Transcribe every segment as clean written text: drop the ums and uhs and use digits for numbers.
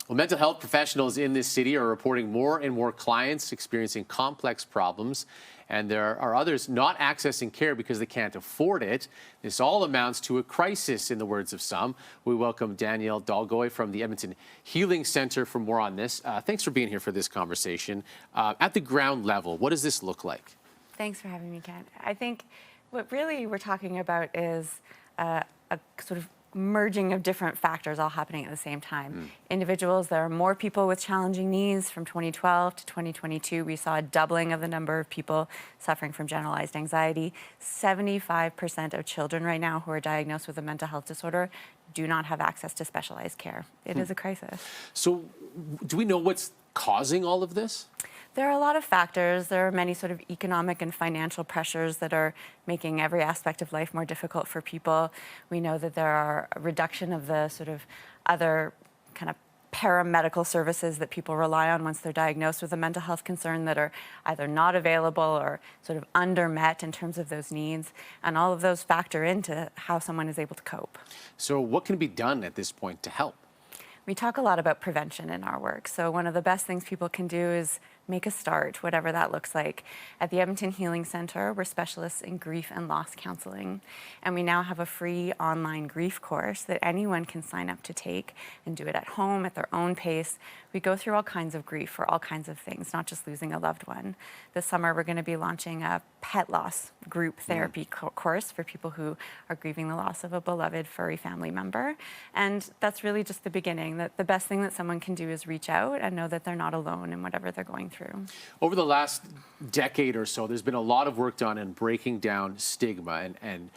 Well, mental health professionals in this city are reporting more and more clients experiencing complex problems, and there are others not accessing care because they can't afford it. This all amounts to a crisis, in the words of some. We welcome Danielle Dolgoy from the Edmonton Healing Centre for more on this. Thanks for being here for this conversation. At the ground level, what does this look like? Thanks for having me, Ken. I think what really we're talking about is a sort of merging of different factors all happening at the same time. Individuals, there are more people with challenging needs. From 2012 to 2022, we saw a doubling of the number of people suffering from generalized anxiety. 75% of children right now who are diagnosed with a mental health disorder do not have access to specialized care. It is a crisis. So do we know what's causing all of this? There are a lot of factors. There are many sort of economic and financial pressures that are making every aspect of life more difficult for people. We know that there are a reduction of the sort of other kind of paramedical services that people rely on once they're diagnosed with a mental health concern that are either not available or sort of undermet in terms of those needs. And all of those factor into how someone is able to cope. So what can be done at this point to help? We talk a lot about prevention in our work. So one of the best things people can do is make a start, whatever that looks like. At the Edmonton Healing Centre, we're specialists in grief and loss counseling. And we now have a free online grief course that anyone can sign up to take and do it at home at their own pace. We go through all kinds of grief for all kinds of things, not just losing a loved one. This summer, we're going to be launching a pet loss group therapy course for people who are grieving the loss of a beloved furry family member. And that's really just the beginning, that the best thing that someone can do is reach out and know that they're not alone in whatever they're going through. Over the last decade or so, there's been a lot of work done in breaking down stigma and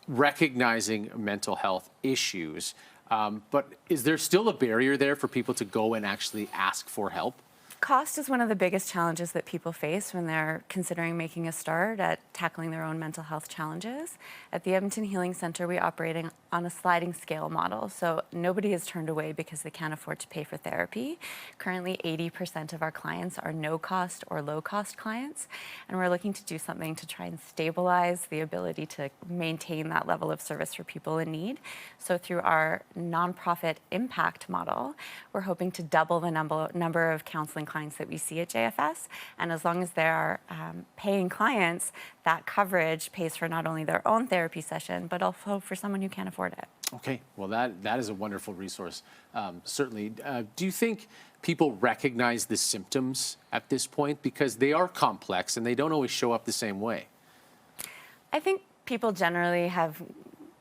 recognizing mental health issues. But is there still a barrier there for people to go and actually ask for help? Cost is one of the biggest challenges that people face when they're considering making a start at tackling their own mental health challenges. At the Edmonton Healing Centre, we operate on a sliding scale model, so nobody is turned away because they can't afford to pay for therapy. Currently, 80% of our clients are no-cost or low-cost clients, and we're looking to do something to try and stabilize the ability to maintain that level of service for people in need. So through our nonprofit impact model, we're hoping to double the number of counseling clients that we see at JFS, and as long as they are paying clients, that coverage pays for not only their own therapy session, but also for someone who can't afford it. Okay, well that is a wonderful resource, certainly. Do you think people recognize the symptoms at this point? Because they are complex and they don't always show up the same way. I think people generally have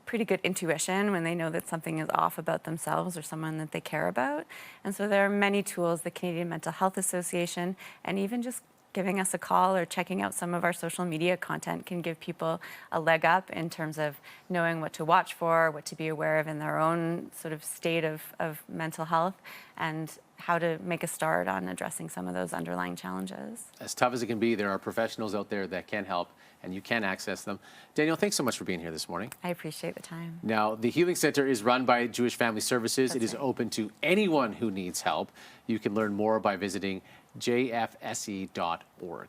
pretty good intuition when they know that something is off about themselves or someone that they care about. And so there are many tools, the Canadian Mental Health Association, and even just giving us a call or checking out some of our social media content can give people a leg up in terms of knowing what to watch for, what to be aware of in their own sort of state of mental health, and how to make a start on addressing some of those underlying challenges. As tough as it can be, there are professionals out there that can help, and you can access them. Danielle, thanks so much for being here this morning. I appreciate the time. Now, the Healing Centre is run by Jewish Family Services. That's It is right. open to anyone who needs help. You can learn more by visiting jfse.org.